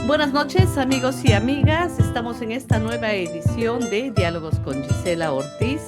Buenas noches, amigos y amigas. Estamos en esta nueva edición de Diálogos con Gisela Ortiz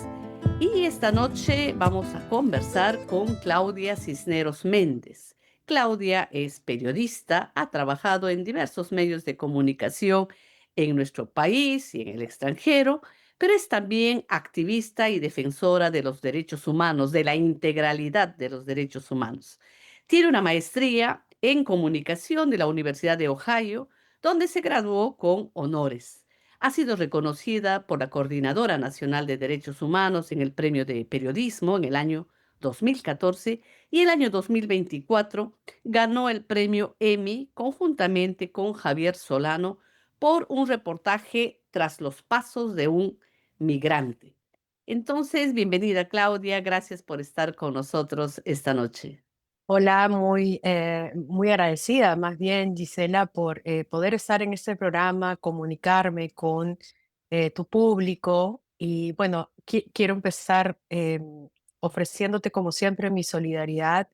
y esta noche vamos a conversar con Claudia Cisneros Méndez. Claudia es periodista, ha trabajado en diversos medios de comunicación en nuestro país y en el extranjero, pero es también activista y defensora de los derechos humanos, de la integralidad de los derechos humanos. Tiene una maestría en comunicación de la Universidad de Ohio, donde se graduó con honores. Ha sido reconocida por la Coordinadora Nacional de Derechos Humanos en el Premio de Periodismo en el año 2014 y el año 2024 ganó el premio Emmy conjuntamente con Javier Solano por un reportaje tras los pasos de un migrante. Entonces, bienvenida Claudia, gracias por estar con nosotros esta noche. Hola, muy agradecida más bien, Gisela, por poder estar en este programa, comunicarme con tu público. Y bueno, quiero empezar ofreciéndote, como siempre, mi solidaridad,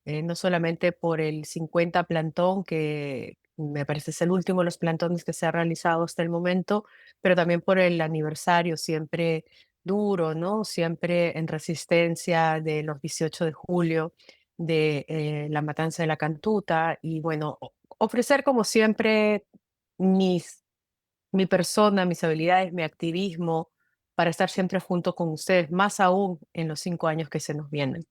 no solamente por el 50 plantón, que me parece es el último de los plantones que se ha realizado hasta el momento, pero también por el aniversario siempre duro, ¿no? Siempre en resistencia de los 18 de julio de la matanza de la Cantuta. Y bueno, ofrecer como siempre mis, mi persona, mis habilidades, mi activismo para estar siempre junto con ustedes, más aún en los 5 años que se nos vienen.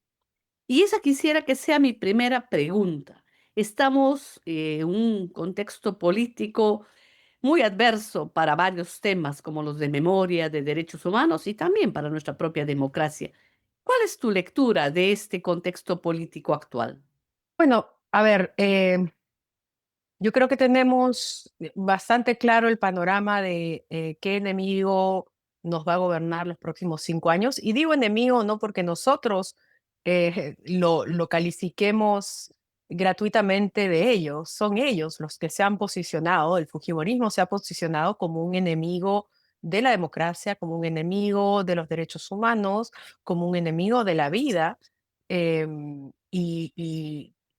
Y esa quisiera que sea mi primera pregunta. Estamos en un contexto político muy adverso para varios temas como los de memoria, de derechos humanos y también para nuestra propia democracia. ¿Cuál es tu lectura de este contexto político actual? Bueno, a ver, yo creo que tenemos bastante claro el panorama de qué enemigo nos va a gobernar los próximos 5 años. Y digo enemigo no porque nosotros lo califiquemos gratuitamente de ellos, son ellos los que se han posicionado, el Fujimorismo se ha posicionado como un enemigo de la democracia, como un enemigo de los derechos humanos, como un enemigo de la vida. Y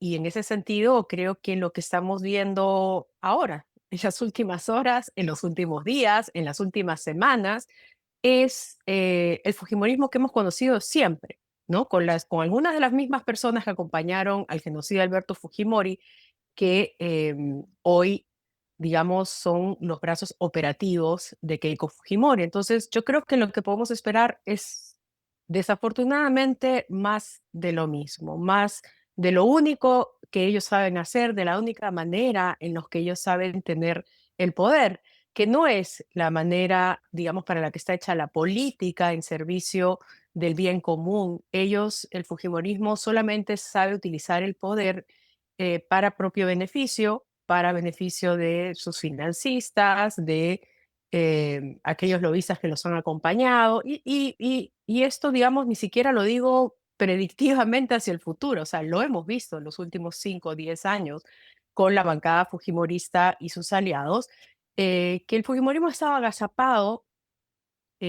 en ese sentido, creo que lo que estamos viendo ahora, en las últimas horas, en los últimos días, en las últimas semanas, es el Fujimorismo que hemos conocido siempre, ¿no? Con algunas de las mismas personas que acompañaron al genocida Alberto Fujimori, que hoy, digamos, son los brazos operativos de Keiko Fujimori. Entonces, yo creo que lo que podemos esperar es, desafortunadamente, más de lo mismo, más de lo único que ellos saben hacer, de la única manera en los que ellos saben tener el poder, que no es la manera, digamos, para la que está hecha la política en servicio del bien común. Ellos, el Fujimorismo, solamente sabe utilizar el poder para propio beneficio, para beneficio de sus financistas, de aquellos lobistas que los han acompañado. Y esto, digamos, ni siquiera lo digo predictivamente hacia el futuro, o sea, lo hemos visto en los últimos 5 o 10 años con la bancada fujimorista y sus aliados, que el fujimorismo estaba agazapado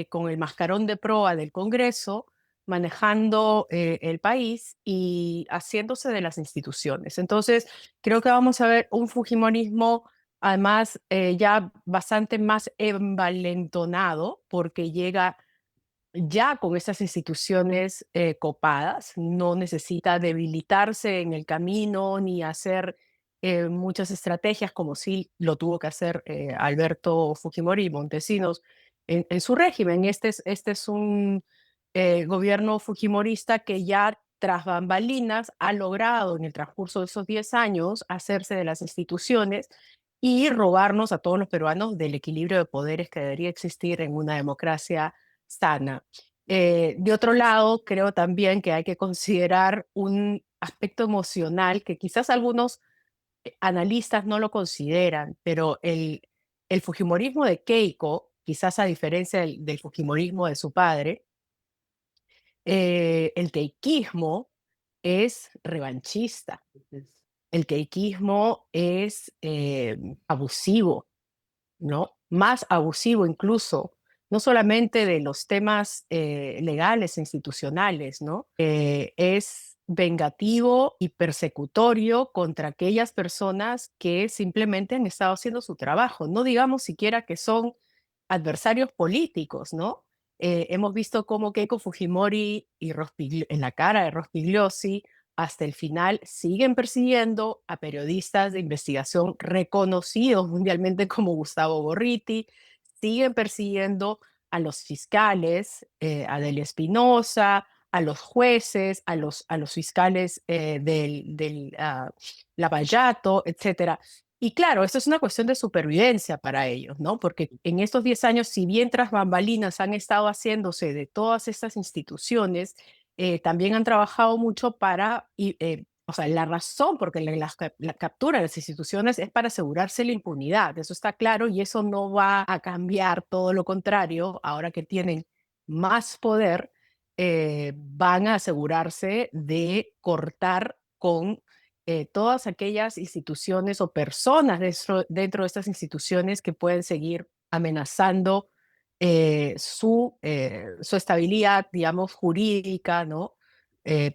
con el mascarón de proa del Congreso, manejando el país y haciéndose de las instituciones. Entonces, creo que vamos a ver un Fujimorismo, además, ya bastante más envalentonado, porque llega ya con esas instituciones copadas, no necesita debilitarse en el camino ni hacer muchas estrategias como sí lo tuvo que hacer Alberto Fujimori y Montesinos en su régimen. Este es un gobierno fujimorista que ya tras bambalinas ha logrado en el transcurso de esos 10 años hacerse de las instituciones y robarnos a todos los peruanos del equilibrio de poderes que debería existir en una democracia sana. De otro lado, creo también que hay que considerar un aspecto emocional que quizás algunos analistas no lo consideran, pero el fujimorismo de Keiko, quizás a diferencia del fujimorismo de su padre, el keikismo es revanchista. es- El keikismo es abusivo, ¿no? Más abusivo incluso, no solamente de los temas legales e institucionales, ¿no? Es vengativo y persecutorio contra aquellas personas que simplemente han estado haciendo su trabajo, no digamos siquiera que son adversarios políticos, ¿no? Hemos visto cómo Keiko Fujimori y en la cara de Rospigliosi hasta el final siguen persiguiendo a periodistas de investigación reconocidos mundialmente como Gustavo Gorriti, siguen persiguiendo a los fiscales, a Delia Espinosa, a los jueces, a los fiscales del Lavallato, etcétera. Y claro, esto es una cuestión de supervivencia para ellos, ¿no? Porque en estos 10 años, si bien tras bambalinas han estado haciéndose de todas estas instituciones, también han trabajado mucho para, o sea, la razón porque la captura de las instituciones es para asegurarse la impunidad, eso está claro y eso no va a cambiar, todo lo contrario, ahora que tienen más poder, van a asegurarse de cortar con todas aquellas instituciones o personas dentro de estas instituciones que pueden seguir amenazando su estabilidad, digamos, jurídica, ¿no?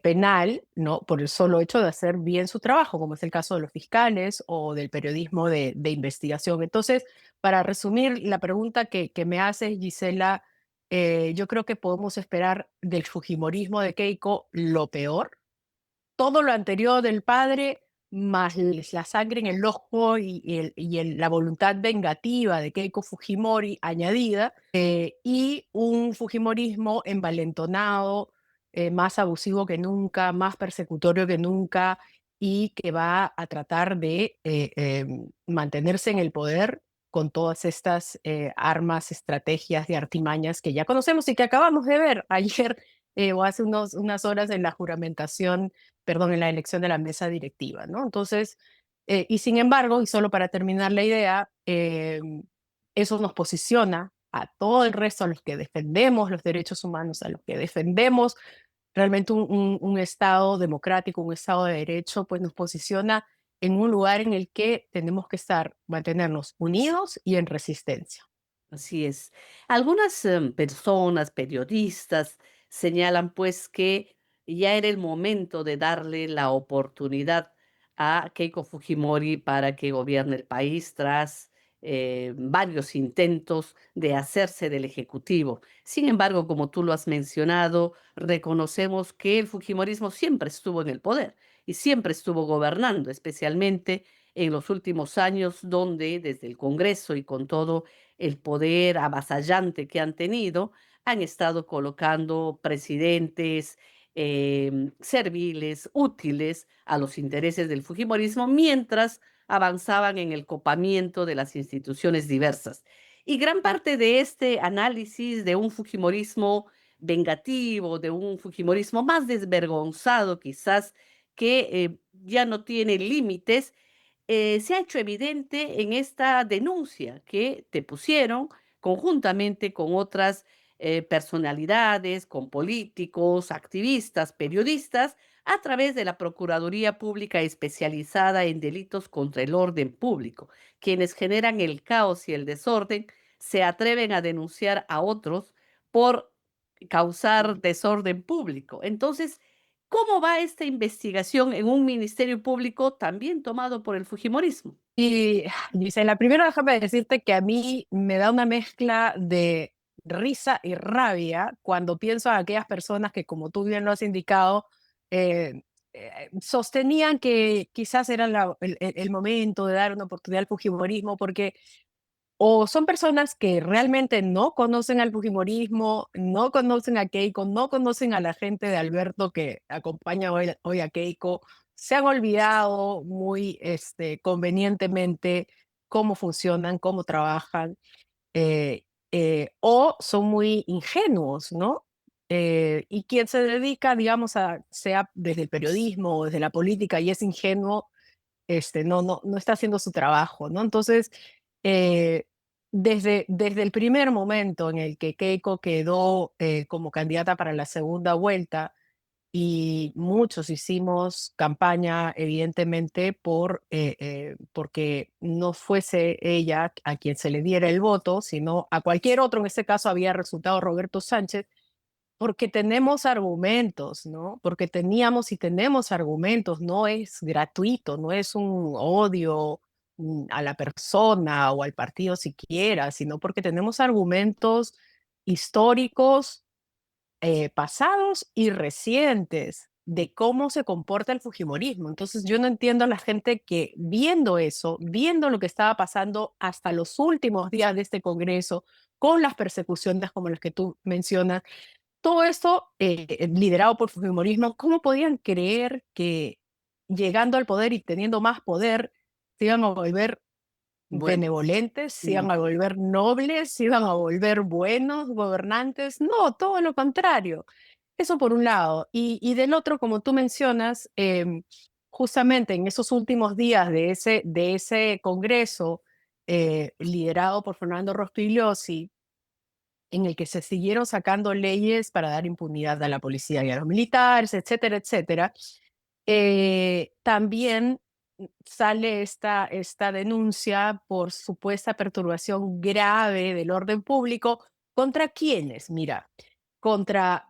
Penal, ¿no? Por el solo hecho de hacer bien su trabajo, como es el caso de los fiscales o del periodismo de investigación. Entonces, para resumir la pregunta que me haces, Gisela, yo creo que podemos esperar del Fujimorismo de Keiko lo peor, todo lo anterior del padre, más la sangre en el ojo la voluntad vengativa de Keiko Fujimori añadida, y un Fujimorismo envalentonado, más abusivo que nunca, más persecutorio que nunca, y que va a tratar de mantenerse en el poder con todas estas armas, estrategias y artimañas que ya conocemos y que acabamos de ver ayer o hace unas horas en la juramentación, perdón, en la elección de la mesa directiva, ¿no? Entonces, y sin embargo, y solo para terminar la idea, eso nos posiciona a todo el resto, a los que defendemos los derechos humanos, a los que defendemos realmente un Estado democrático, un Estado de derecho, pues nos posiciona en un lugar en el que tenemos que estar, mantenernos unidos y en resistencia. Así es. Algunas personas, periodistas, señalan pues que ya era el momento de darle la oportunidad a Keiko Fujimori para que gobierne el país tras varios intentos de hacerse del Ejecutivo. Sin embargo, como tú lo has mencionado, reconocemos que el Fujimorismo siempre estuvo en el poder y siempre estuvo gobernando, especialmente en los últimos años, donde desde el Congreso y con todo el poder avasallante que han tenido, han estado colocando presidentes serviles, útiles a los intereses del Fujimorismo, mientras avanzaban en el copamiento de las instituciones diversas. Y gran parte de este análisis de un Fujimorismo vengativo, de un Fujimorismo más desvergonzado quizás, que ya no tiene límites, se ha hecho evidente en esta denuncia que te pusieron conjuntamente con otras personalidades, con políticos, activistas, periodistas, a través de la Procuraduría Pública especializada en delitos contra el orden público. Quienes generan el caos y el desorden se atreven a denunciar a otros por causar desorden público. Entonces, ¿cómo va esta investigación en un ministerio público también tomado por el Fujimorismo? Y dice, la primera, déjame decirte que a mí me da una mezcla de risa y rabia cuando pienso a aquellas personas que, como tú bien lo has indicado, eh, sostenían que quizás era el momento de dar una oportunidad al Fujimorismo, porque o son personas que realmente no conocen al Fujimorismo, no conocen a Keiko, no conocen a la gente de Alberto que acompaña hoy a Keiko, se han olvidado muy convenientemente cómo funcionan, cómo trabajan, o son muy ingenuos, ¿no? Y quien se dedica, digamos, sea desde el periodismo o desde la política y es ingenuo, no está haciendo su trabajo, ¿no? Entonces, eh, desde el primer momento en el que Keiko quedó como candidata para la segunda vuelta, y muchos hicimos campaña, evidentemente, porque no fuese ella a quien se le diera el voto, sino a cualquier otro. En este caso había resultado Roberto Sánchez, porque tenemos argumentos, ¿no? Porque teníamos y tenemos argumentos, no es gratuito, no es un odio a la persona o al partido siquiera, sino porque tenemos argumentos históricos, pasados y recientes de cómo se comporta el fujimorismo. Entonces yo no entiendo a la gente que viendo eso, viendo lo que estaba pasando hasta los últimos días de este Congreso, con las persecuciones como las que tú mencionas, todo esto liderado por Fujimorismo, ¿cómo podían creer que llegando al poder y teniendo más poder se iban a volver Bueno, benevolentes, se mm, iban a volver nobles, se iban a volver buenos gobernantes? No, todo lo contrario. Eso por un lado. Y del otro, como tú mencionas, justamente en esos últimos días de ese congreso liderado por Fernando Rospigliosi, en el que se siguieron sacando leyes para dar impunidad a la policía y a los militares, etcétera, etcétera. También sale esta denuncia por supuesta perturbación grave del orden público. ¿Contra quiénes? Mira, contra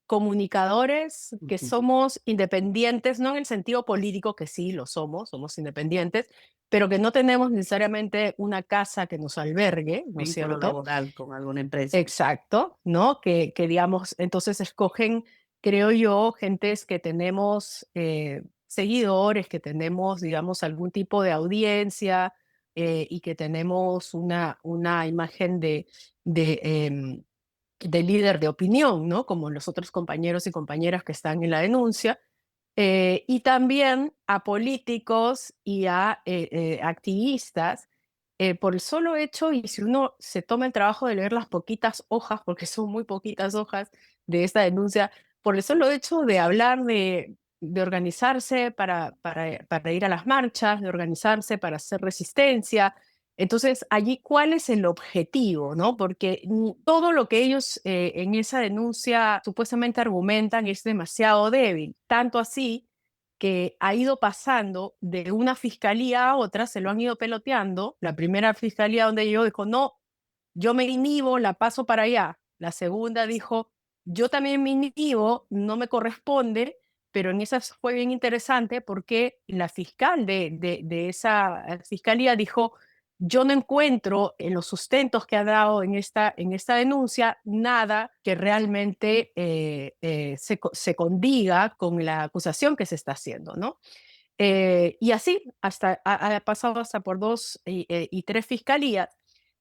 comunicadores que ujú. somos independientes, no en el sentido político, que sí lo somos independientes, pero que no tenemos necesariamente una casa que nos albergue, ¿no es Vínculo cierto? laboral con alguna empresa. Exacto, ¿no? Que digamos, entonces escogen, creo yo, gentes que tenemos seguidores, que tenemos, digamos, algún tipo de audiencia y que tenemos una imagen de líder de opinión, ¿no? Como los otros compañeros y compañeras que están en la denuncia, y también a políticos y a activistas, por el solo hecho, y si uno se toma el trabajo de leer las poquitas hojas, porque son muy poquitas hojas de esta denuncia, por el solo hecho de hablar de organizarse para ir a las marchas, de organizarse para hacer resistencia. Entonces, allí, ¿cuál es el objetivo? ¿No? Porque todo lo que ellos en esa denuncia supuestamente argumentan es demasiado débil, tanto así que ha ido pasando de una fiscalía a otra, se lo han ido peloteando. La primera fiscalía donde yo dijo, no, yo me inhibo, la paso para allá. La segunda dijo, yo también me inhibo, no me corresponde, pero en esa fue bien interesante porque la fiscal de esa fiscalía dijo, yo no encuentro en los sustentos que ha dado en esta denuncia nada que realmente se condiga con la acusación que se está haciendo, ¿no? Y así hasta ha pasado hasta por dos y tres fiscalías.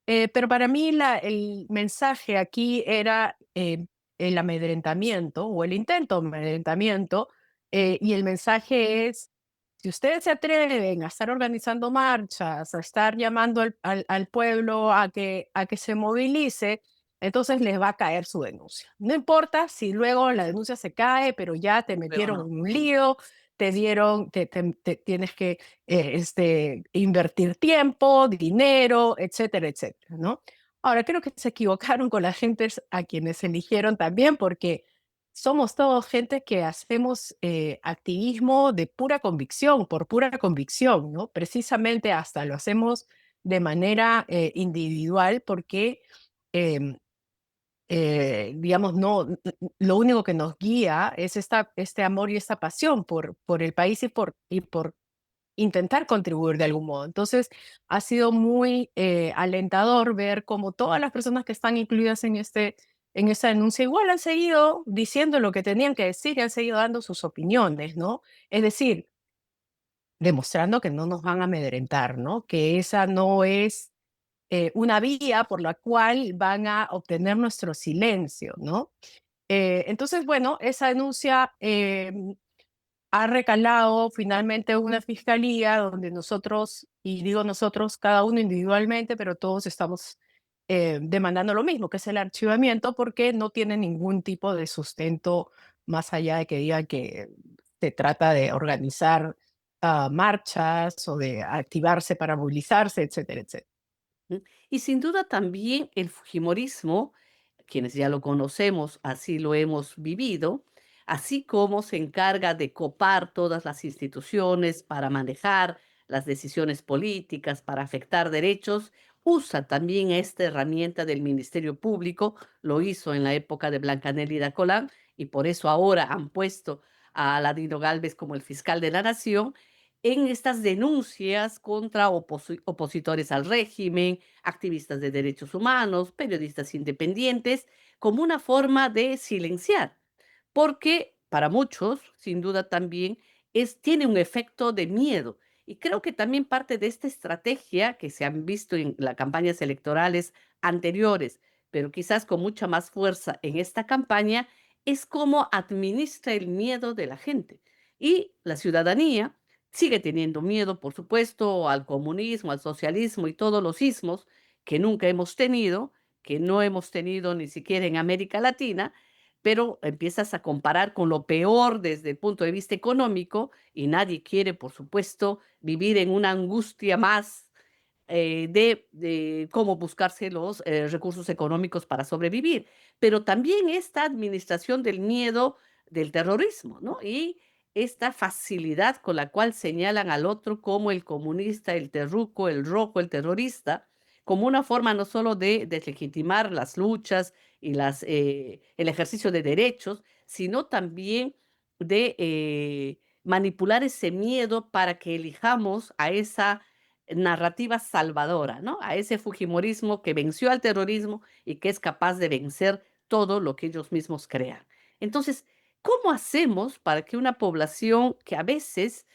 Pero para mí el mensaje aquí era el amedrentamiento o el intento de amedrentamiento. Y el mensaje es, si ustedes se atreven a estar organizando marchas, a estar llamando al pueblo a que se movilice, entonces les va a caer su denuncia. No importa si luego la denuncia se cae, pero ya te Luego metieron no. en un lío, te dieron, tienes que invertir tiempo, dinero, etcétera, etcétera, ¿no? Ahora, creo que se equivocaron con las gentes a quienes eligieron también, porque somos todos gente que hacemos activismo de pura convicción, por pura convicción, ¿no? Precisamente hasta lo hacemos de manera individual porque em, digamos, no, lo único que nos guía es este amor y esta pasión por el país y por intentar contribuir de algún modo. Entonces, ha sido muy alentador ver cómo todas las personas que están incluidas en esta denuncia igual han seguido diciendo lo que tenían que decir y han seguido dando sus opiniones, ¿no? Es decir, demostrando que no nos van a amedrentar, ¿no? Que esa no es una vía por la cual van a obtener nuestro silencio, ¿no? Entonces, bueno, esa denuncia ha recalado finalmente una fiscalía donde nosotros, y digo nosotros, cada uno individualmente, pero todos estamos demandando lo mismo, que es el archivamiento, porque no tiene ningún tipo de sustento más allá de que diga que se trata de organizar marchas o de activarse para movilizarse, etcétera, etcétera. Y sin duda también el fujimorismo, quienes ya lo conocemos, así lo hemos vivido, así como se encarga de copar todas las instituciones para manejar las decisiones políticas, para afectar derechos, usa también esta herramienta del Ministerio Público, lo hizo en la época de Blancanelli da Colán, y por eso ahora han puesto a Ladino Galvez como el fiscal de la nación en estas denuncias contra opositores al régimen, activistas de derechos humanos, periodistas independientes, como una forma de silenciar, porque para muchos, sin duda también, tiene un efecto de miedo. Y creo que también parte de esta estrategia que se han visto en las campañas electorales anteriores, pero quizás con mucha más fuerza en esta campaña, es cómo administra el miedo de la gente. Y la ciudadanía sigue teniendo miedo, por supuesto, al comunismo, al socialismo y todos los ismos que nunca hemos tenido, que no hemos tenido ni siquiera en América Latina, pero empiezas a comparar con lo peor desde el punto de vista económico y nadie quiere, por supuesto, vivir en una angustia más de cómo buscarse los recursos económicos para sobrevivir. Pero también esta administración del miedo del terrorismo, ¿no? Y esta facilidad con la cual señalan al otro como el comunista, el terruco, el rojo, el terrorista, como una forma no solo de deslegitimar las luchas y el ejercicio de derechos, sino también de manipular ese miedo para que elijamos a esa narrativa salvadora, ¿no? A ese fujimorismo que venció al terrorismo y que es capaz de vencer todo lo que ellos mismos crean. Entonces, ¿cómo hacemos para que una población que a veces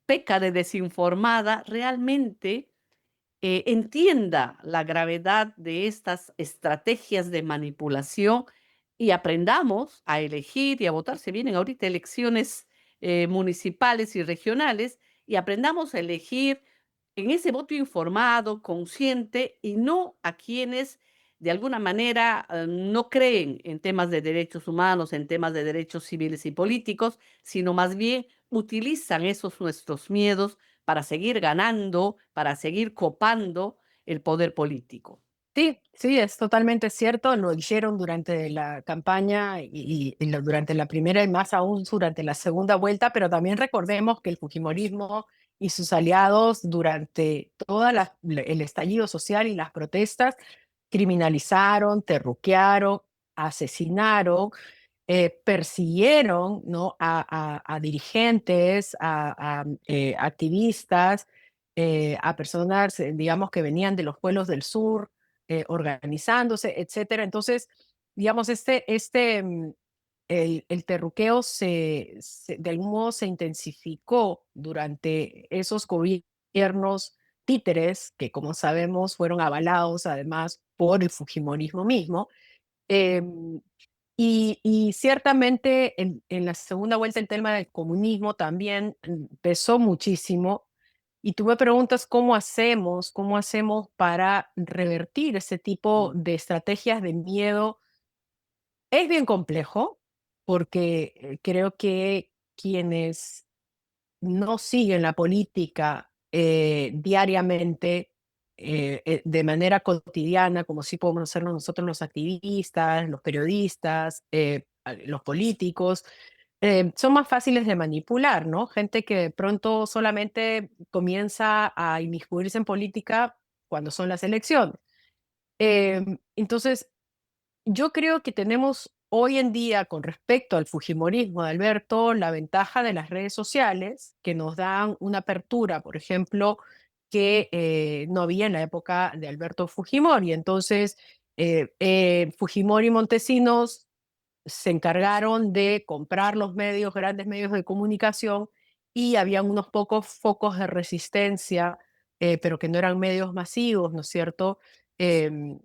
peca de desinformada realmente entienda la gravedad de estas estrategias de manipulación y aprendamos a elegir y a votar? Se vienen ahorita elecciones municipales y regionales y aprendamos a elegir en ese voto informado, consciente y no a quienes de alguna manera no creen en temas de derechos humanos, en temas de derechos civiles y políticos, sino más bien utilizan esos nuestros miedos para seguir ganando, para seguir copando el poder político. Sí, sí, es totalmente cierto. Lo hicieron durante la campaña durante la primera y más aún durante la segunda vuelta, pero también recordemos que el Fujimorismo y sus aliados durante el estallido social y las protestas criminalizaron, terruquearon, asesinaron, persiguieron, ¿no? a dirigentes, activistas, a personas, digamos, que venían de los pueblos del sur, organizándose, etcétera. Entonces, digamos, el terruqueo de algún modo se intensificó durante esos gobiernos títeres que, como sabemos, fueron avalados además por el Fujimorismo mismo. Em, y ciertamente en la segunda vuelta el tema del comunismo también pesó muchísimo. Y tú me preguntas cómo hacemos para revertir ese tipo Mm, de estrategias de miedo. Es bien complejo porque creo que quienes no siguen la política diariamente, de manera cotidiana, como sí podemos hacerlo nosotros los activistas, los periodistas, los políticos, son más fáciles de manipular, ¿no? Gente que de pronto solamente comienza a inmiscuirse en política cuando son las elecciones. Entonces, yo creo que tenemos hoy en día, con respecto al fujimorismo de Alberto, la ventaja de las redes sociales, que nos dan una apertura, por ejemplo, que no había en la época de Alberto Fujimori. Entonces, Fujimori y Montesinos se encargaron de comprar los medios, grandes medios de comunicación, y habían unos pocos focos de resistencia, pero que no eran medios masivos, ¿no es cierto? Em,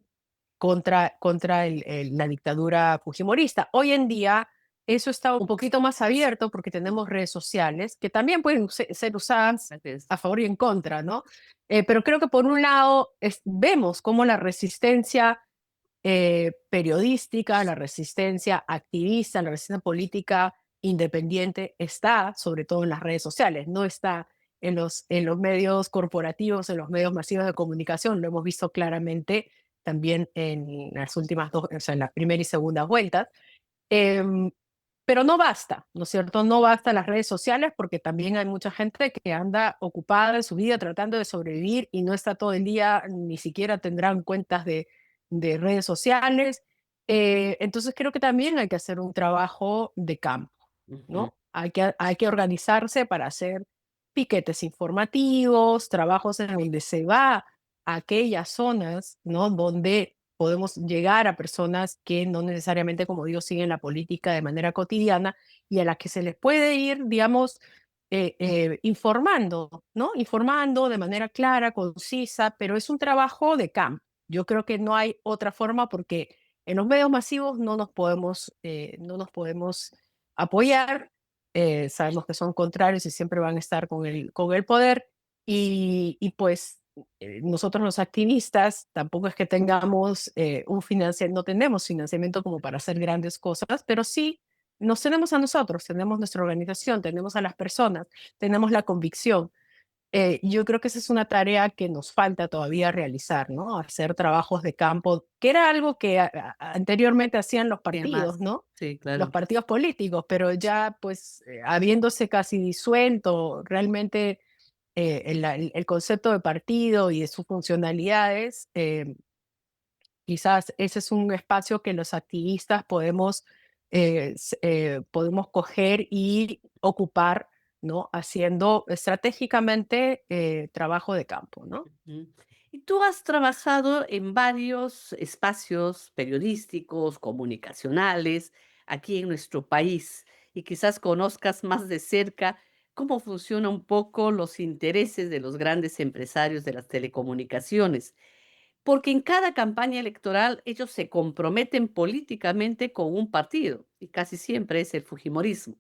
contra la dictadura fujimorista. Hoy en día eso está un poquito más abierto porque tenemos redes sociales que también pueden ser usadas así es. a favor y en contra, ¿no? Pero creo que por un lado vemos cómo la resistencia periodística, la resistencia activista, la resistencia política independiente está sobre todo en las redes sociales, no está en los medios corporativos, en los medios masivos de comunicación. Lo hemos visto claramente también en las últimas dos, o sea, en las primera y segunda vueltas. Em, pero no basta, ¿no es cierto? No basta las redes sociales porque también hay mucha gente que anda ocupada en su vida tratando de sobrevivir y no está todo el día, ni siquiera tendrán cuentas de redes sociales. Entonces creo que también hay que hacer un trabajo de campo, Ujú, ¿no? Hay que organizarse para hacer piquetes informativos, trabajos en donde se va a aquellas zonas, ¿no? Donde podemos llegar a personas que no necesariamente, como digo, siguen la política de manera cotidiana y a las que se les puede ir, digamos, informando, ¿no? Informando de manera clara, concisa, pero es un trabajo de campo. Yo creo que no hay otra forma porque en los medios masivos no nos podemos apoyar. Sabemos que son contrarios y siempre van a estar con el poder y pues nosotros los activistas tampoco es que tengamos no tenemos financiamiento como para hacer grandes cosas, pero sí nos tenemos a nosotros, tenemos nuestra organización, tenemos a las personas, tenemos la convicción. Yo creo que esa es una tarea que nos falta todavía realizar, ¿no? Hacer trabajos de campo, que era algo que anteriormente hacían los ¿qué más? partidos, ¿no? Sí, Los claro. partidos políticos, pero ya pues habiéndose casi disuelto realmente el concepto de partido y de sus funcionalidades, quizás ese es un espacio que los activistas podemos coger y ocupar, ¿no? Haciendo estratégicamente trabajo de campo, ¿no? Ujú. Y tú has trabajado en varios espacios periodísticos, comunicacionales, aquí en nuestro país, y quizás conozcas más de cerca cómo funcionan un poco los intereses de los grandes empresarios de las telecomunicaciones, porque en cada campaña electoral ellos se comprometen políticamente con un partido, y casi siempre es el Fujimorismo.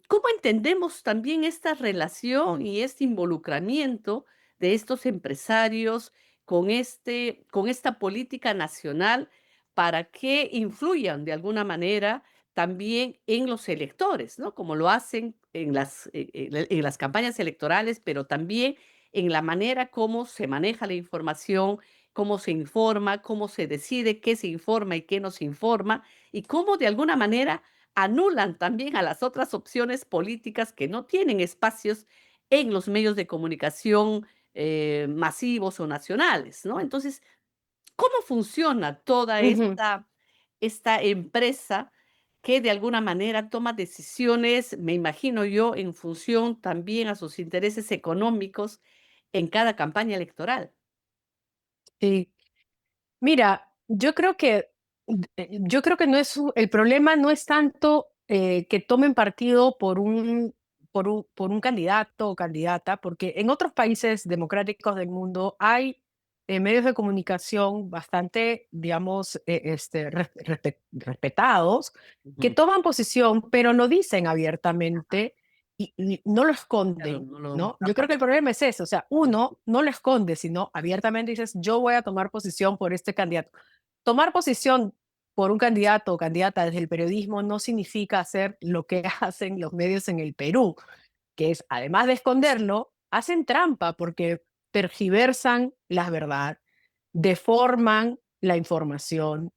¿Cómo entendemos también esta relación y este involucramiento de estos empresarios con esta política nacional para que influyan de alguna manera también en los electores, ¿no? Como lo hacen en las campañas electorales, pero también en la manera como se maneja la información, cómo se informa, cómo se decide qué se informa y qué no se informa, y cómo de alguna manera anulan también a las otras opciones políticas que no tienen espacios en los medios de comunicación masivos o nacionales, ¿no? Entonces, ¿cómo funciona toda Ujú. esta empresa que de alguna manera toma decisiones, me imagino yo, en función también a sus intereses económicos en cada campaña electoral? Sí. Mira, yo creo que el problema no es tanto que tomen partido por un candidato o candidata, porque en otros países democráticos del mundo hay medios de comunicación bastante, digamos, respetados, que Ujú. toman posición, pero lo dicen abiertamente y no lo Claro, esconden, no lo ¿no? Yo creo tapan. que el problema es eso, o sea, uno no lo esconde, sino abiertamente dices, yo voy a tomar posición por este candidato. Tomar posición por un candidato o candidata desde el periodismo no significa hacer lo que hacen los medios en el Perú, que es, además de esconderlo, hacen trampa porque tergiversan la verdad, deforman la información,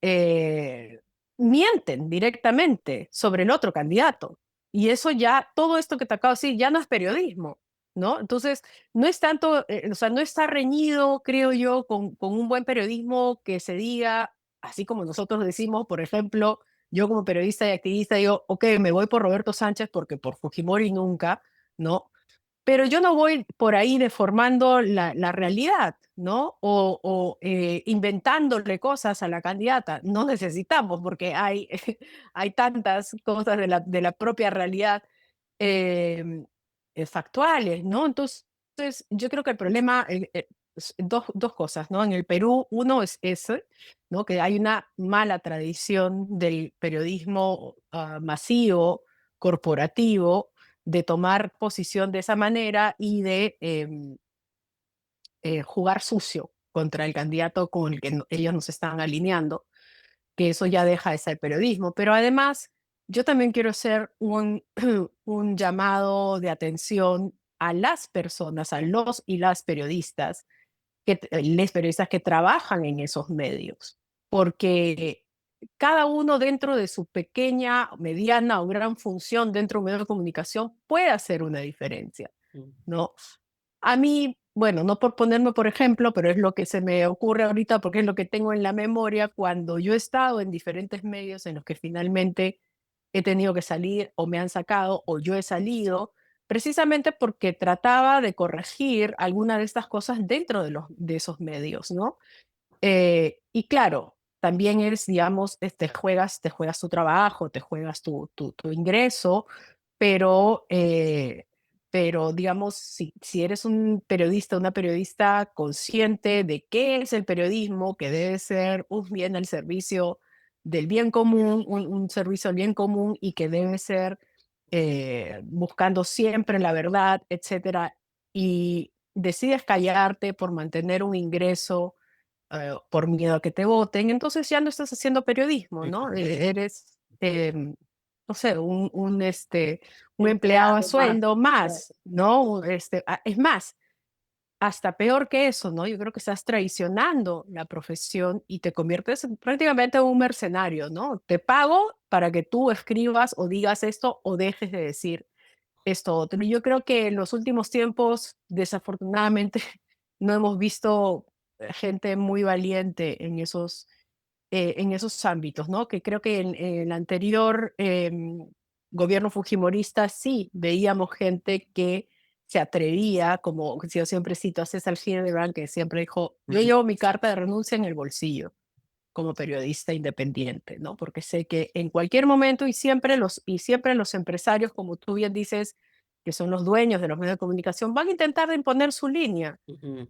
eh, mienten directamente sobre el otro candidato. Y eso ya, todo esto que te acabo de decir, ya no es periodismo, ¿no? Entonces, no es tanto, o sea, no está reñido, creo yo, con un buen periodismo que se diga, así como nosotros decimos, por ejemplo, yo como periodista y activista digo, ok, me voy por Roberto Sánchez porque por Fujimori nunca, ¿no? Pero yo no voy por ahí deformando la realidad, ¿no? O inventándole cosas a la candidata. No necesitamos, porque hay tantas cosas de la propia realidad em, factuales, ¿no? Entonces, yo creo que el problema, es dos cosas, ¿no? En el Perú, uno es ese, ¿no? Que hay una mala tradición del periodismo masivo, corporativo, de tomar posición de esa manera y de jugar sucio contra el candidato con el que ellos nos están alineando, que eso ya deja de ser periodismo. Pero además, yo también quiero hacer un llamado de atención a las personas, a los y las periodistas, les periodistas que trabajan en esos medios, porque cada uno dentro de su pequeña, mediana o gran función dentro de un medio de comunicación puede hacer una diferencia, Mm, ¿no? A mí, bueno, no por ponerme por ejemplo, pero es lo que se me ocurre ahorita porque es lo que tengo en la memoria cuando yo he estado en diferentes medios en los que finalmente he tenido que salir o me han sacado o yo he salido, precisamente porque trataba de corregir alguna de estas cosas dentro de esos medios, ¿no? Y claro, también es, digamos, te juegas tu trabajo, te juegas tu ingreso, pero, digamos, si eres un periodista, una periodista consciente de qué es el periodismo, que debe ser un bien al servicio del bien común, un servicio al bien común y que debe ser buscando siempre la verdad, etcétera, y decides callarte por mantener un ingreso por miedo a que te voten, entonces ya no estás haciendo periodismo, ¿no? ujú. Eres, no sé, un empleado a Empleado más. sueldo más, ¿no? Es más, hasta peor que eso, ¿no? Yo creo que estás traicionando la profesión y te conviertes prácticamente en un mercenario, ¿no? Te pago para que tú escribas o digas esto o dejes de decir esto otro. Y yo creo que en los últimos tiempos, desafortunadamente, no hemos visto gente muy valiente en esos ámbitos, ¿no? Que creo que en el anterior gobierno fujimorista sí veíamos gente que se atrevía, como yo siempre cito a César Hildebrand, que siempre dijo, yo Ujú, llevo mi carta de renuncia en el bolsillo como periodista independiente, ¿no? Porque sé que en cualquier momento y siempre los empresarios, como tú bien dices, que son los dueños de los medios de comunicación, van a intentar de imponer su línea. ujú.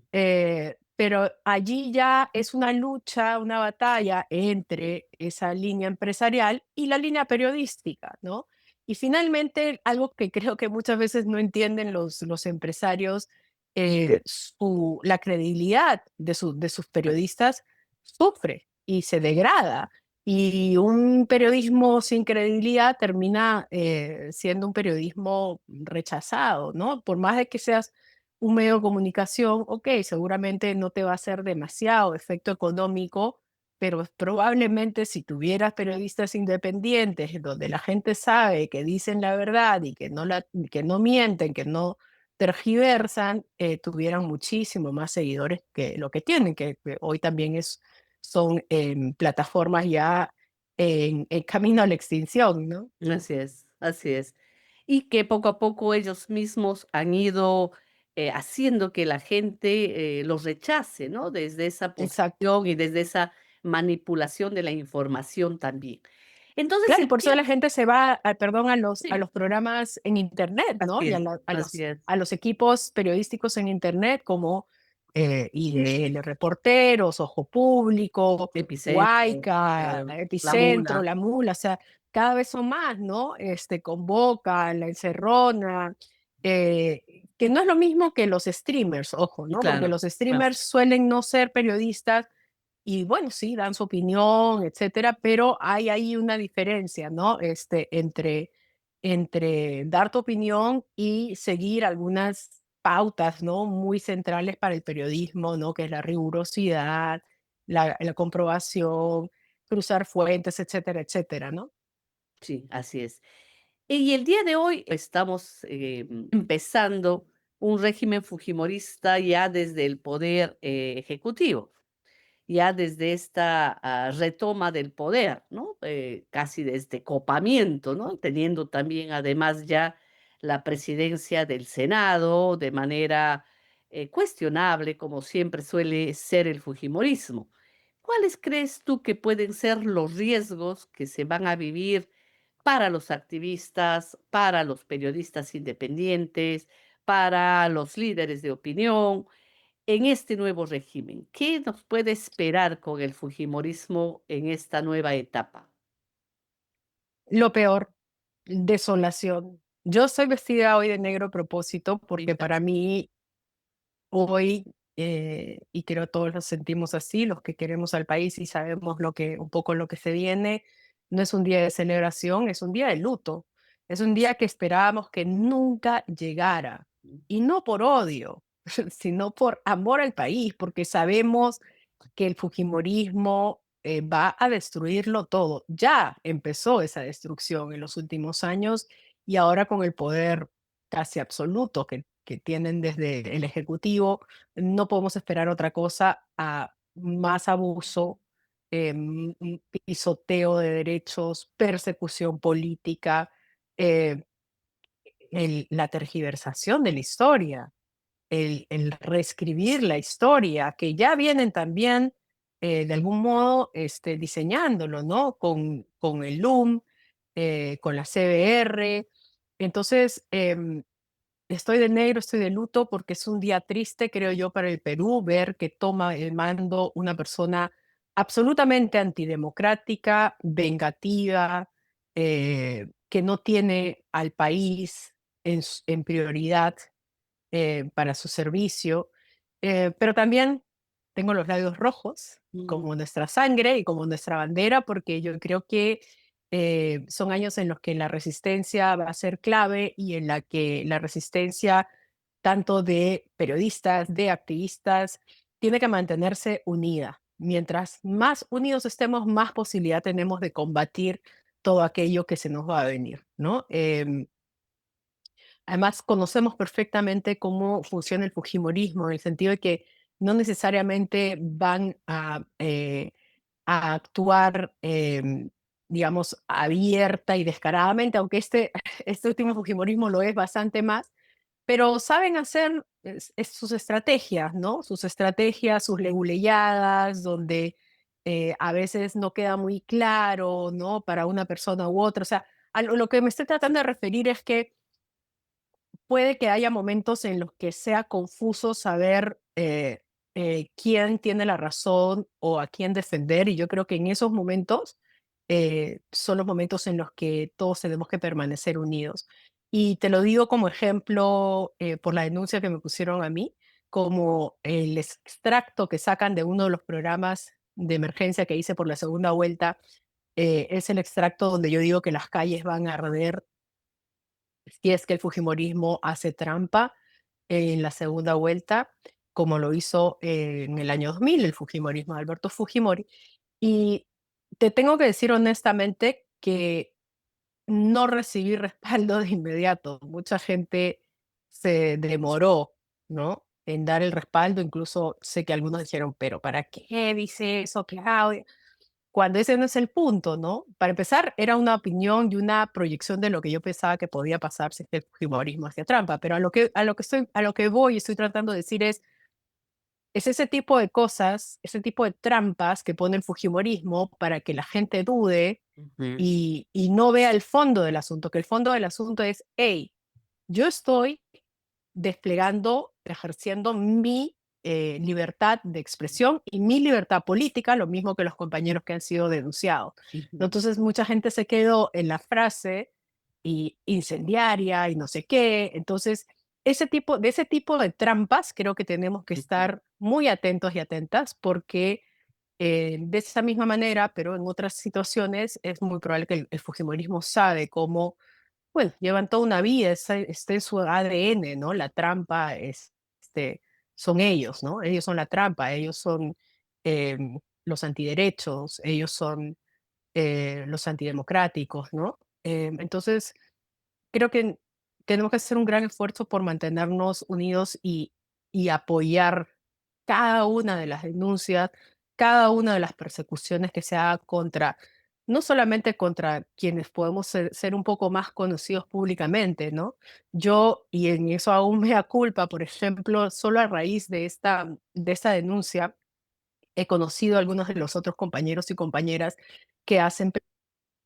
Pero allí ya es una lucha, una batalla entre esa línea empresarial y la línea periodística, ¿no? Y finalmente, algo que creo que muchas veces no entienden los empresarios, la credibilidad de sus periodistas sufre y se degrada. Y un periodismo sin credibilidad termina siendo un periodismo rechazado, ¿no? Por más de que seas un medio de comunicación, ok, seguramente no te va a hacer demasiado efecto económico, pero probablemente si tuvieras periodistas independientes donde la gente sabe que dicen la verdad y que no mienten, que no tergiversan, tuvieran muchísimo más seguidores que lo que tienen, que hoy también son plataformas ya en camino a la extinción, ¿no? Así es, así es. Y que poco a poco ellos mismos han ido haciendo que la gente los rechace, ¿no? Desde esa Exacto. posición y desde esa manipulación de la información también. Entonces, Claro, y el por eso día- la gente se va, perdón, a sí, los programas en Internet, ¿no? así Y es, así es. a los equipos periodísticos en Internet como IDL Reporteros, Ojo Público, Epicentro, Huayca, La Epicentro, Mula, La Mula, o sea, cada vez son más, ¿no? Convoca, La Encerrona, que no es lo mismo que los streamers, ojo, ¿no? Porque claro, los claro. streamers suelen no ser periodistas y bueno, sí, dan su opinión, etcétera, pero hay ahí una diferencia, ¿no? Entre dar tu opinión y seguir algunas pautas, ¿no? Muy centrales para el periodismo, ¿no? Que es la rigurosidad, la comprobación, cruzar fuentes, etcétera, etcétera, ¿no? Sí, así es. Y el día de hoy estamos empezando un régimen fujimorista ya desde el poder ejecutivo, ya desde esta retoma del poder, ¿no? Casi desde copamiento, ¿no? Teniendo también además ya la presidencia del Senado de manera cuestionable, como siempre suele ser el fujimorismo. ¿Cuáles crees tú que pueden ser los riesgos que se van a vivir para los activistas, para los periodistas independientes, para los líderes de opinión en este nuevo régimen? ¿Qué nos puede esperar con el fujimorismo en esta nueva etapa? Lo peor, desolación. Yo soy vestida hoy de negro a propósito porque Pinta. para mí hoy, y creo todos lo sentimos así, los que queremos al país y sabemos un poco lo que se viene, no es un día de celebración, es un día de luto. Es un día que esperábamos que nunca llegara. Y no por odio, sino por amor al país, porque sabemos que el fujimorismo va a destruirlo todo. Ya empezó esa destrucción en los últimos años y ahora con el poder casi absoluto que tienen desde el Ejecutivo, no podemos esperar otra cosa a más abuso, pisoteo de derechos, persecución política, eh, la tergiversación de la historia, el reescribir la historia, que ya vienen también de algún modo diseñándolo, ¿no? Con el LUM, con la CBR. Entonces, estoy de negro, estoy de luto porque es un día triste, creo yo, para el Perú, ver que toma el mando una persona absolutamente antidemocrática, vengativa, que no tiene al país en prioridad para su servicio, pero también tengo los labios rojos, Mm, como nuestra sangre y como nuestra bandera, porque yo creo que son años en los que la resistencia va a ser clave y en la que la resistencia, tanto de periodistas, de activistas, tiene que mantenerse unida. Mientras más unidos estemos, más posibilidad tenemos de combatir todo aquello que se nos va a venir, ¿no? Además, conocemos perfectamente cómo funciona el fujimorismo, en el sentido de que no necesariamente van a actuar, digamos, abierta y descaradamente, aunque este último fujimorismo lo es bastante más, pero saben hacer sus estrategias, ¿no? Sus estrategias, sus leguleyadas, donde a veces no queda muy claro, ¿no? Para una persona u otra. O sea, a lo que me estoy tratando de referir es que puede que haya momentos en los que sea confuso saber quién tiene la razón o a quién defender, y yo creo que en esos momentos son los momentos en los que todos tenemos que permanecer unidos. Y te lo digo como ejemplo por la denuncia que me pusieron a mí, como el extracto que sacan de uno de los programas de emergencia que hice por la segunda vuelta, es el extracto donde yo digo que las calles van a arder si es que el fujimorismo hace trampa en la segunda vuelta, como lo hizo en el año 2000 el fujimorismo de Alberto Fujimori. Y te tengo que decir honestamente que no recibí respaldo de inmediato. Mucha gente se demoró, ¿no? En dar el respaldo, incluso sé que algunos dijeron, pero ¿para qué dice eso, Claudia? Cuando ese no es el punto, ¿no? Para empezar, era una opinión y una proyección de lo que yo pensaba que podía pasar si es que el fujimorismo hacía trampa, pero a lo que voy y estoy tratando de decir es ese tipo de cosas, ese tipo de trampas que pone el fujimorismo para que la gente dude ujú, y no vea el fondo del asunto, que el fondo del asunto es, hey, yo estoy desplegando, ejerciendo mi libertad de expresión y mi libertad política, lo mismo que los compañeros que han sido denunciados. ujú, Entonces, mucha gente se quedó en la frase y incendiaria y no sé qué. Entonces, ese tipo de trampas creo que tenemos que ujú. estar muy atentos y atentas porque de esa misma manera, pero en otras situaciones, es muy probable que el fujimorismo sabe cómo bueno, llevan toda una vida, está en su ADN, ¿no? La trampa son ellos, ¿no? Ellos son la trampa, ellos son los antiderechos, ellos son los antidemocráticos, ¿no? Entonces, creo que tenemos que hacer un gran esfuerzo por mantenernos unidos y apoyar cada una de las denuncias, cada una de las persecuciones que se haga contra, no solamente contra quienes podemos ser un poco más conocidos públicamente, ¿no? Yo, y en eso aún me da culpa, por ejemplo, solo a raíz de esta denuncia, he conocido a algunos de los otros compañeros y compañeras que hacen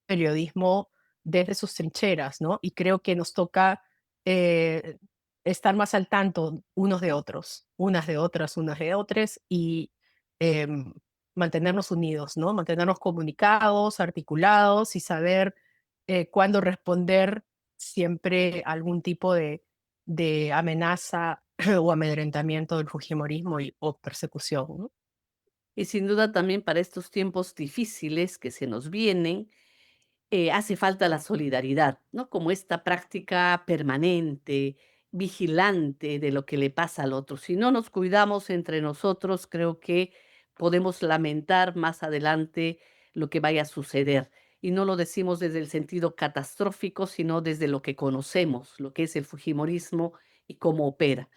periodismo desde sus trincheras, ¿no? Y creo que nos toca eh, estar más al tanto unos de otros, unas de otras, unas de otras, y em, mantenernos unidos, ¿no? Mantenernos comunicados, articulados y saber cuándo responder siempre a algún tipo de amenaza o amedrentamiento del fujimorismo o persecución, ¿no? Y sin duda también para estos tiempos difíciles que se nos vienen, hace falta la solidaridad, ¿no? Como esta práctica permanente, vigilante de lo que le pasa al otro. Si no nos cuidamos entre nosotros, creo que podemos lamentar más adelante lo que vaya a suceder. Y no lo decimos desde el sentido catastrófico, sino desde lo que conocemos, lo que es el Fujimorismo y cómo opera.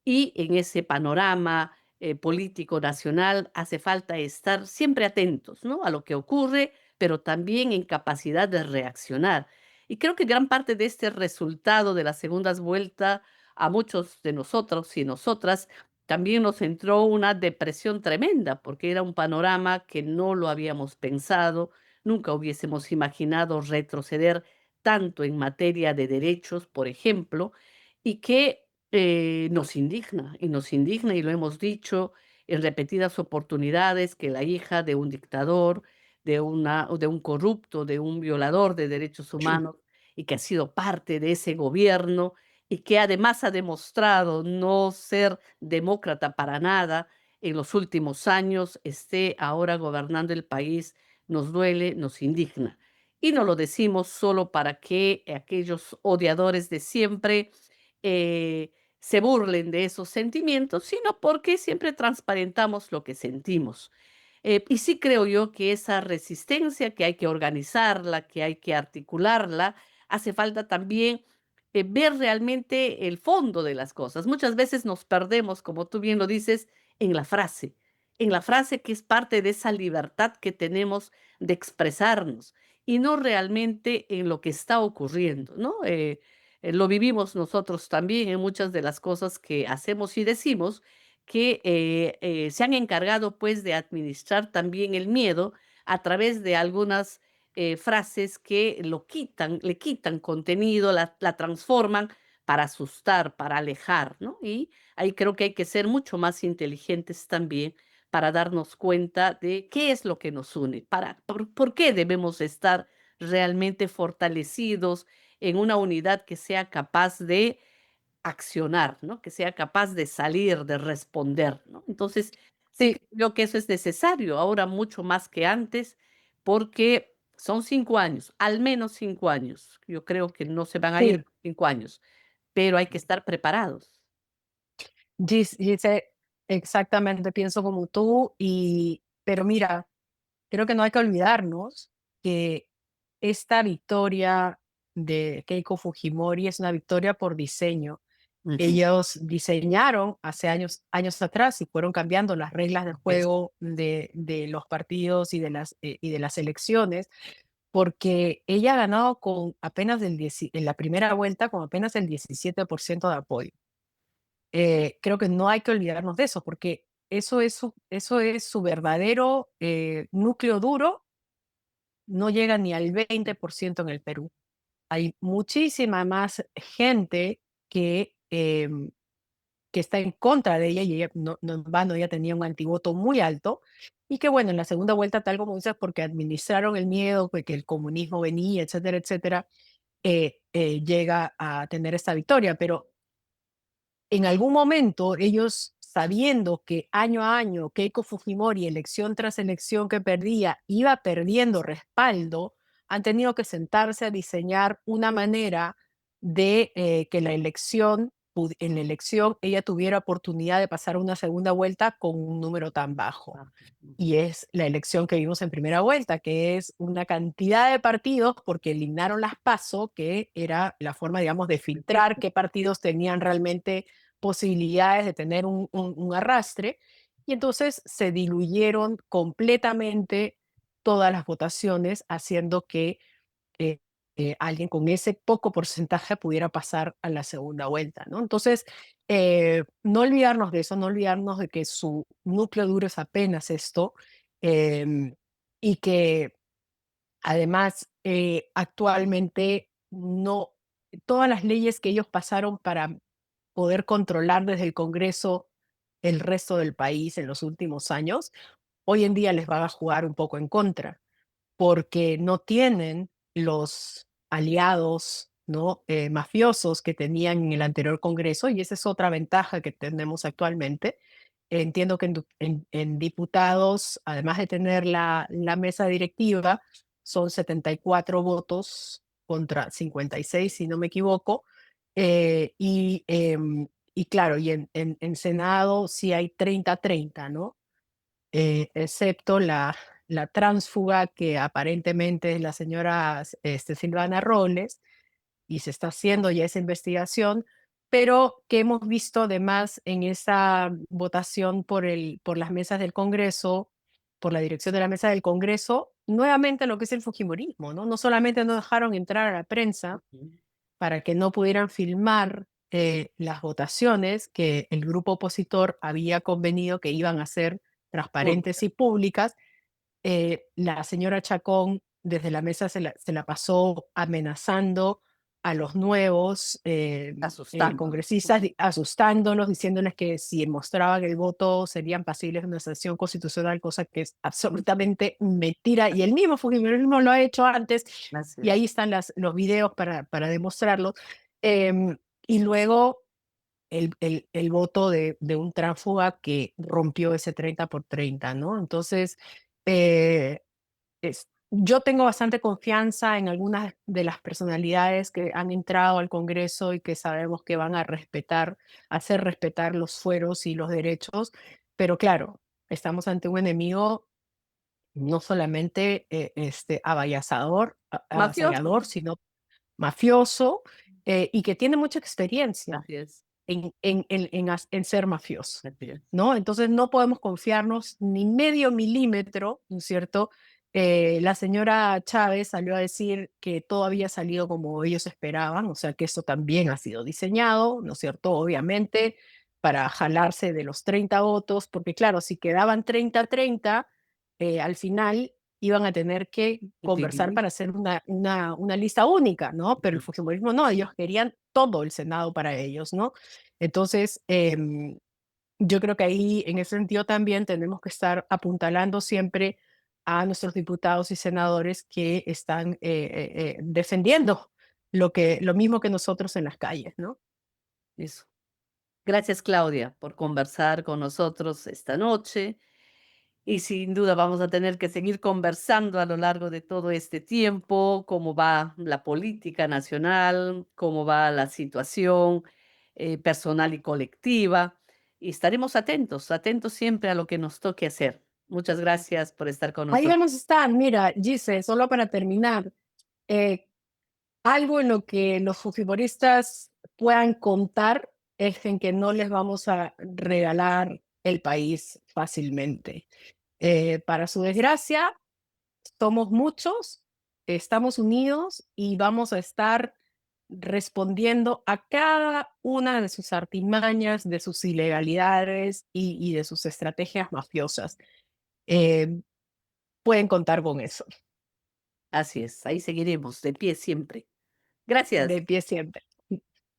Y en ese panorama político nacional hace falta estar siempre atentos, ¿no? A lo que ocurre, pero también en capacidad de reaccionar. Y creo que gran parte de este resultado de las segundas vueltas a muchos de nosotros y nosotras también nos entró una depresión tremenda, porque era un panorama que no lo habíamos pensado, nunca hubiésemos imaginado retroceder tanto en materia de derechos, por ejemplo, y que nos indigna, y lo hemos dicho en repetidas oportunidades, que la hija de un dictador, de un corrupto, de un violador de derechos humanos, y que ha sido parte de ese gobierno, y que además ha demostrado no ser demócrata para nada en los últimos años, esté ahora gobernando el país, nos duele, nos indigna. Y no lo decimos solo para que aquellos odiadores de siempre eh, se burlen de esos sentimientos, sino porque siempre transparentamos lo que sentimos. Y sí creo yo que esa resistencia, que hay que organizarla, que hay que articularla, hace falta también ver realmente el fondo de las cosas. Muchas veces nos perdemos, como tú bien lo dices, en la frase que es parte de esa libertad que tenemos de expresarnos y no realmente en lo que está ocurriendo, ¿no? Lo vivimos nosotros también en muchas de las cosas que hacemos y decimos, que se han encargado pues de administrar también el miedo a través de algunas frases que le quitan contenido, la transforman para asustar, para alejar, ¿no? Y ahí creo que hay que ser mucho más inteligentes también para darnos cuenta de qué es lo que nos une, por qué debemos estar realmente fortalecidos en una unidad que sea capaz de accionar, ¿no? Que sea capaz de salir, de responder, ¿no? Entonces, sí Sí, creo que eso es necesario ahora mucho más que antes, porque son 5 años, al menos 5 años. Yo creo que no se van a ir sí. 5 años, pero hay que estar preparados. Gise, exactamente pienso como tú, pero mira, creo que no hay que olvidarnos que esta victoria de Keiko Fujimori es una victoria por diseño. Ujú. Ellos diseñaron hace años atrás y fueron cambiando las reglas del Es juego de los partidos y de las elecciones, porque ella ha ganado con apenas en la primera vuelta con apenas el 17% de apoyo. Creo que no hay que olvidarnos de eso, porque eso es su verdadero núcleo duro, no llega ni al 20% en el Perú. Hay muchísima más gente que está en contra de ella y ella no en vano, ella tenía un antivoto muy alto y que bueno, en la segunda vuelta, tal como dices, porque administraron el miedo, porque el comunismo venía, etcétera, etcétera, llega a tener esta victoria. Pero en algún momento ellos, sabiendo que año a año Keiko Fujimori, elección tras elección que perdía, iba perdiendo respaldo, han tenido que sentarse a diseñar una manera de que en la elección ella tuviera oportunidad de pasar una segunda vuelta con un número tan bajo. bajo. Y es la elección que vimos en primera vuelta, que es una cantidad de partidos, porque eliminaron las PASO, que era la forma, digamos, de filtrar qué partidos tenían realmente posibilidades de tener un arrastre, y entonces se diluyeron completamente todas las votaciones, haciendo que eh, alguien con ese poco porcentaje pudiera pasar a la segunda vuelta, ¿no? Entonces, no olvidarnos de eso, no olvidarnos de que su núcleo duro es apenas esto, em, y que además actualmente no, todas las leyes que ellos pasaron para poder controlar desde el Congreso el resto del país en los últimos años, hoy en día les van a jugar un poco en contra porque no tienen los aliados, ¿no? Mafiosos que tenían en el anterior Congreso, y esa es otra ventaja que tenemos actualmente. Entiendo que en diputados, además de tener la mesa directiva, son 74 votos contra 56, si no me equivoco. Y claro, y en Senado sí hay 30-30, ¿no? excepto la tránsfuga que aparentemente es la señora Silvana Robles, y se está haciendo ya esa investigación, pero que hemos visto además en esa votación por las mesas del Congreso, por la dirección de la mesa del Congreso, nuevamente lo que es el fujimorismo, ¿no? No solamente no dejaron entrar a la prensa Ujú. para que no pudieran filmar las votaciones que el grupo opositor había convenido que iban a ser transparentes Pública, y públicas. La señora Chacón desde la mesa se la pasó amenazando a los nuevos asustando. congresistas, asustándolos, diciéndoles que si mostraban el voto serían pasibles de una sanción constitucional, cosa que es absolutamente mentira. Y el mismo Fujimorismo lo ha hecho antes, Así y es. ahí están los videos para demostrarlo. Em, y luego el voto de un tránsfuga que rompió ese 30 por 30, ¿no? Entonces, eh, yo tengo bastante confianza en algunas de las personalidades que han entrado al Congreso y que sabemos que van a respetar, hacer respetar los fueros y los derechos, pero claro, estamos ante un enemigo no solamente Mafioso. avasallador, sino mafioso, y que tiene mucha experiencia Así es. en ser mafioso, Así es. ¿no? Entonces no podemos confiarnos ni medio milímetro, ¿no es cierto? La señora Chávez salió a decir que todo había salido como ellos esperaban, o sea que eso también ha sido diseñado, ¿no es cierto? Obviamente para jalarse de los 30 votos, porque claro, si quedaban 30-30, al final iban a tener que conversar Dividir. para hacer una lista única, ¿no? Pero el Ujú. fujimorismo no, ellos querían todo el Senado para ellos, ¿no? Entonces, yo creo que ahí, en ese sentido, también tenemos que estar apuntalando siempre a nuestros diputados y senadores que están defendiendo lo mismo que nosotros en las calles, ¿no? Eso. Gracias, Claudia, por conversar con nosotros esta noche. Y sin duda vamos a tener que seguir conversando a lo largo de todo este tiempo, cómo va la política nacional, cómo va la situación personal y colectiva. Y estaremos atentos, atentos siempre a lo que nos toque hacer. Muchas gracias por estar con Ahí nosotros. vamos a estar, mira, Gise, solo para terminar, eh, algo en lo que los fujimoristas puedan contar es en que no les vamos a regalar el país fácilmente. Para su desgracia, somos muchos, estamos unidos y vamos a estar respondiendo a cada una de sus artimañas, de sus ilegalidades y de sus estrategias mafiosas. Eh, Pueden contar con eso, Así es, ahí seguiremos de pie siempre. Gracias. de pie siempre.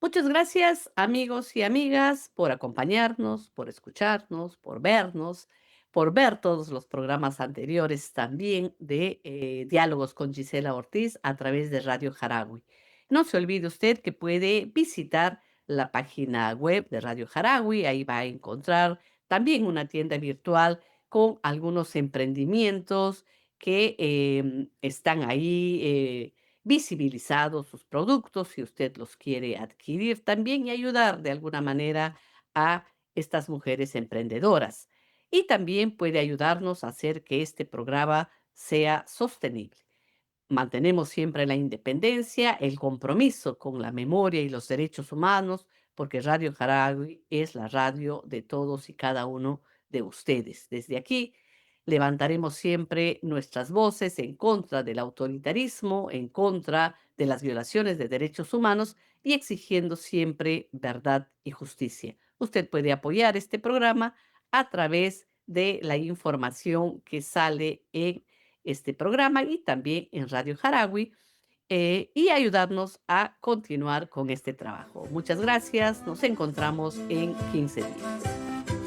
Muchas gracias, amigos y amigas, por acompañarnos, por escucharnos, por vernos, por ver todos los programas anteriores también de Diálogos con Gisela Ortiz a través de Radio Jaragui. No se olvide usted que puede visitar la página web de Radio Jaragui, ahí va a encontrar también una tienda virtual con algunos emprendimientos que están ahí. Visibilizados sus productos, si usted los quiere adquirir también y ayudar de alguna manera a estas mujeres emprendedoras. Y también puede ayudarnos a hacer que este programa sea sostenible. Mantenemos siempre la independencia, el compromiso con la memoria y los derechos humanos, porque Radio Jaragui es la radio de todos y cada uno de ustedes. Desde aquí levantaremos siempre nuestras voces en contra del autoritarismo, en contra de las violaciones de derechos humanos y exigiendo siempre verdad y justicia. Usted puede apoyar este programa a través de la información que sale en este programa y también en Radio Jaragui, y ayudarnos a continuar con este trabajo. Muchas gracias. Nos encontramos en 15 días.